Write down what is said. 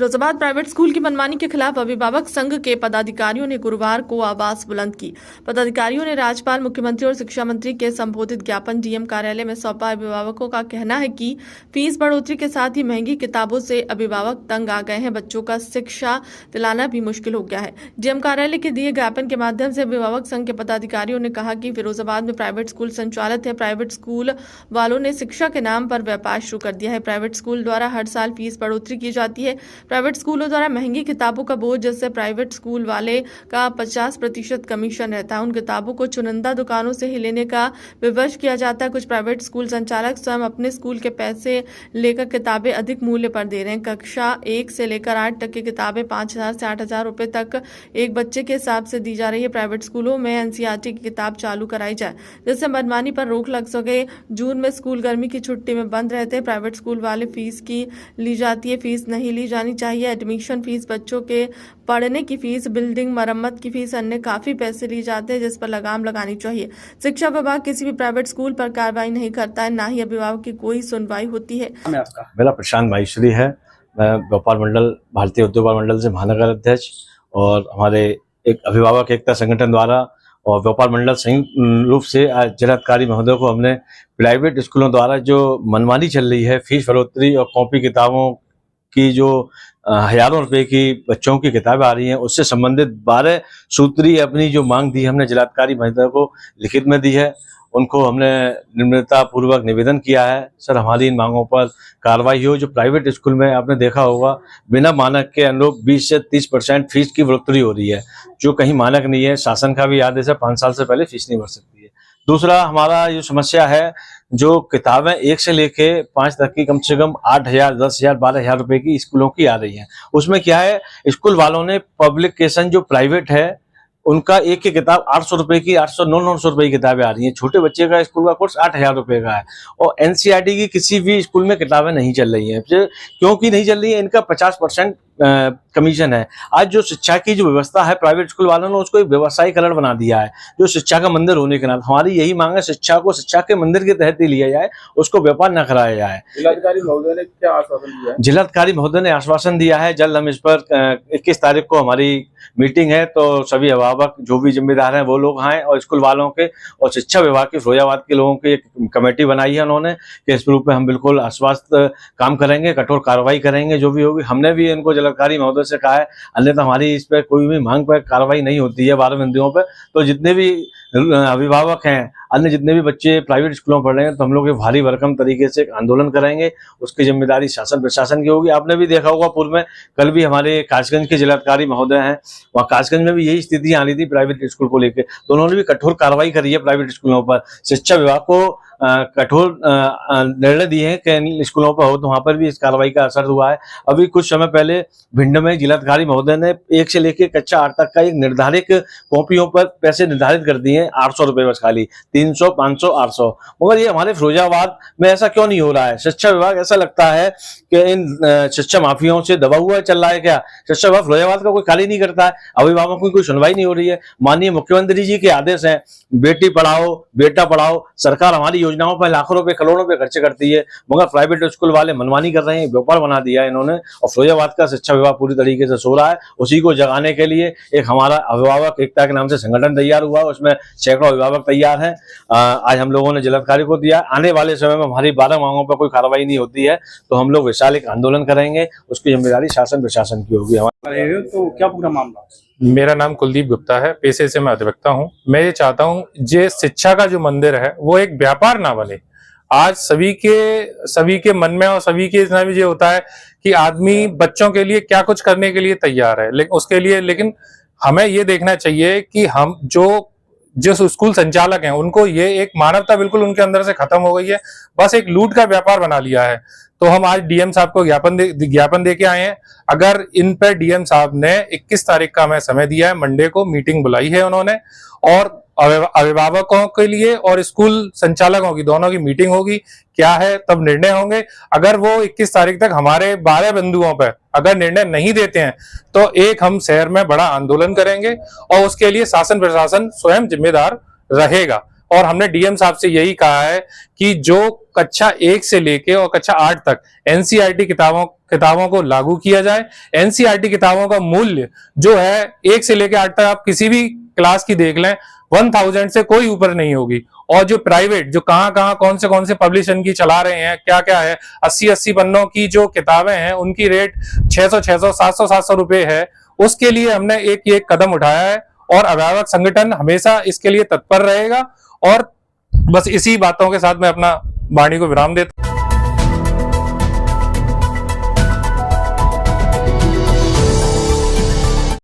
Firozabad private school की मनमानी के खिलाफ अभिभावक संघ के पदाधिकारियों ने गुरुवार को आवाज बुलंद की। पदाधिकारियों ने राज्यपाल, मुख्यमंत्री और शिक्षा मंत्री के संबोधित ज्ञापन डीएम कार्यालय में सौंपा। अभिभावकों का कहना है कि फीस बढ़ोतरी के साथ ही महंगी किताबों से अभिभावक तंग आ गए हैं। बच्चों का शिक्षा दिलाना भी मुश्किल हो गया है। डीएम कार्यालय के दिए ज्ञापन के माध्यम से अभिभावक संघ के पदाधिकारियों ने कहा कि फिरोजाबाद में प्राइवेट स्कूल संचालित है। प्राइवेट स्कूल वालों ने शिक्षा के नाम पर व्यापार शुरू कर दिया है। प्राइवेट स्कूल द्वारा हर साल फीस बढ़ोतरी की जाती है। प्राइवेट स्कूलों द्वारा महंगी किताबों का बोझ, जिससे प्राइवेट स्कूल वाले का 50% कमीशन रहता है। उन किताबों को चुनिंदा दुकानों से ही लेने का विवश किया जाता है। कुछ प्राइवेट स्कूल संचालक स्वयं अपने स्कूल के पैसे लेकर किताबें अधिक मूल्य पर दे रहे हैं। कक्षा 1 से लेकर 8 तक की किताबें 5,000 से 8,000 रुपए तक एक बच्चे के हिसाब से दी जा रही है। प्राइवेट स्कूलों में एनसीईआरटी की किताब चालू कराई जाए, जिससे मनमानी पर रोक लग सके। जून में स्कूल गर्मी की छुट्टी में बंद रहते हैं। प्राइवेट स्कूल वाले फीस की ली जाती है, फीस नहीं ली जानी चाहिए। एडमिशन फीस, बच्चों के पढ़ने की फीस, बिल्डिंग मरम्मत की फीस, अन्य काफी पैसे लिए जाते हैं, जिस पर लगाम लगानी चाहिए। शिक्षा विभाग किसी भी प्राइवेट स्कूल पर कार्रवाई नहीं करता है, ना ही अभिभावक की कोई सुनवाई होती है। मेरा प्रशांत माहेश्वरी है। मैं व्यापार मंडल, भारतीय उद्योग मंडल से महानगर अध्यक्ष, और हमारे एक अभिभावक एकता संगठन द्वारा और व्यापार मंडल संयुक्त रूप से आज जिलाधिकारी महोदय को हमने प्राइवेट स्कूलों द्वारा जो मनमानी चल रही है, फीस बढ़ोतरी और कॉपी किताबों की जो हजारों रुपए की बच्चों की किताबें आ रही हैं, उससे संबंधित 12 सूत्री अपनी जो मांग दी हमने जिलाधिकारी महोदय को लिखित में दी है। उनको हमने निम्रता पूर्वक निवेदन किया है, सर हमारी इन मांगों पर कार्रवाई हो। जो प्राइवेट स्कूल में आपने देखा होगा बिना मानक के अनुरूप 20 से 30% फीस की बढ़ोतरी हो रही है, जो कहीं मानक नहीं है। शासन का भी आदेश है 5 साल से पहले फीस नहीं भर सकती है। दूसरा, हमारा जो समस्या है, जो किताबें 1 से लेके 5 तक की कम से कम 8,000, 10,000, 12,000 रुपए की स्कूलों की आ रही हैं। उसमें क्या है, स्कूल वालों ने पब्लिकेशन जो प्राइवेट है उनका एक की किताब 800 रुपए की, 800, 900 रुपए की किताबें आ रही हैं। छोटे बच्चे का स्कूल का कोर्स 8,000 रुपए का है, और एनसीईआरटी की किसी भी स्कूल में किताबें नहीं चल रही हैं। क्योंकि नहीं चल रही है, इनका 50% कमीशन है। आज जो शिक्षा की जो व्यवस्था है, प्राइवेट स्कूल वालों ने उसको एक व्यवसायीकरण बना दिया है, जो शिक्षा का मंदिर होने के नाते। हमारी यही मांग है, शिक्षा को शिक्षा के मंदिर के तहत ही लिया जाए, उसको व्यापार न कराया जाए। जिलाधिकारी महोदय ने क्या आश्वासन दिया है? जिलाधिकारी महोदय ने आश्वासन दिया है, जल्द हम इस पर 21 तारीख को हमारी मीटिंग है, तो सभी अभिभावक जो भी जिम्मेदार हैं वो लोग आए, और स्कूल वालों के और शिक्षा विभाग के फिरोजाबाद के लोगों की एक कमेटी बनाई है उन्होंने, कि इस रूप में हम बिल्कुल आश्वस्त काम करेंगे, कठोर कार्रवाई करेंगे जो भी होगी। हमने भी इनको जिलाधिकारी महोदय से कहा है, अन्यथा हमारी इस पर कोई भी मांग पर कार्रवाई नहीं होती है 12 बिंदुओं पर, तो जितने भी अभिभावक हैं, अन्य जितने भी बच्चे प्राइवेट स्कूलों में पढ़ रहे हैं, तो हम लोग भारी भरकम तरीके से आंदोलन करेंगे। उसकी जिम्मेदारी शासन प्रशासन की होगी। आपने भी देखा होगा, पूर्व में कल भी हमारे कासगंज के जिलाधिकारी महोदय हैं, वहाँ कासगंज में भी यही स्थिति आ रही थी प्राइवेट स्कूल को लेकर, तो उन्होंने भी कठोर कार्रवाई करी है प्राइवेट स्कूलों पर। शिक्षा विभाग को कठोर निर्णय दिए हैं कि इन स्कूलों पर हो, तो वहां पर भी इस कार्रवाई का असर हुआ है। अभी कुछ समय पहले भिंड में जिलाधिकारी महोदय ने 1 से लेकर कक्षा 8 तक का एक निर्धारित कॉपियों पर पैसे निर्धारित कर दिए हैं, 800 रुपए बस, खाली 300, 500, 800। मगर ये हमारे फिरोजाबाद में ऐसा क्यों नहीं हो रहा है? शिक्षा विभाग, ऐसा लगता है कि इन शिक्षा माफियाओं से दबा हुआ चल रहा है क्या? शिक्षा विभाग फिरोजाबाद का कोई खाली नहीं करता है, अभिभावकों की कोई सुनवाई नहीं हो रही है। माननीय मुख्यमंत्री जी के आदेश हैं, बेटी पढ़ाओ बेटा पढ़ाओ। सरकार हमारी योजनाओं पर लाखों रुपए, करोड़ों रुपए खर्च करती है, मगर प्राइवेट स्कूल वाले मनमानी कर रहे हैं, व्यापार बना दिया है इन्होंने, और फिरोजाबाद का शिक्षा विभाग पूरी तरीके से सो रहा है। उसी को जगाने के लिए एक हमारा अभिभावक एकता के नाम से संगठन तैयार हुआ, उसमें सैकड़ों अभिभावक तैयार हैं। आज हम लोगों ने जिलाधिकारी को दिया। आने वाले समय में हमारी 12 मांगों पर कोई कार्रवाई नहीं होती है, तो हम लोग विशाल एक आंदोलन करेंगे, उसकी जिम्मेदारी शासन प्रशासन की होगी। तो क्या पूरा मामला? मेरा नाम कुलदीप गुप्ता है, पेशे से मैं अधिवक्ता हूँ। मैं ये चाहता हूँ, ये शिक्षा का जो मंदिर है वो एक व्यापार ना बने। आज सभी के मन में और सभी के इसमें ये होता है कि आदमी बच्चों के लिए क्या कुछ करने के लिए तैयार है, लेकिन हमें ये देखना चाहिए कि हम जो स्कूल संचालक हैं उनको ये एक मानवता बिल्कुल उनके अंदर से खत्म हो गई है, बस एक लूट का व्यापार बना लिया है। तो हम आज डीएम साहब को ज्ञापन दे के आए हैं। अगर इन पर डीएम साहब ने 21 तारीख का हमें समय दिया है, मंडे को मीटिंग बुलाई है उन्होंने, और अभिभावकों के लिए और स्कूल संचालकों की दोनों की मीटिंग होगी। क्या है तब निर्णय होंगे। अगर वो 21 तारीख तक हमारे 12 बिंदुओं पर अगर निर्णय नहीं देते हैं, तो एक हम शहर में बड़ा आंदोलन करेंगे, और उसके लिए शासन प्रशासन स्वयं जिम्मेदार रहेगा। और हमने डीएम साहब से यही कहा है कि जो कक्षा 1 से लेके और कक्षा 8 तक एनसीईआरटी किताबों को लागू किया जाए। एनसीईआरटी किताबों का मूल्य जो है 1 से लेके 8 तक आप किसी भी क्लास की देख लें 1000 से कोई ऊपर नहीं होगी। और जो प्राइवेट जो कहां कौन से पब्लिशन की चला रहे हैं क्या है 80 पन्नों की जो किताबें हैं उनकी रेट 600 700 रुपए है। उसके लिए हमने एक कदम उठाया है और अभिभावक संगठन हमेशा इसके लिए तत्पर रहेगा। और बस इसी बातों के साथ मैं अपना वाणी को विराम देता हूं।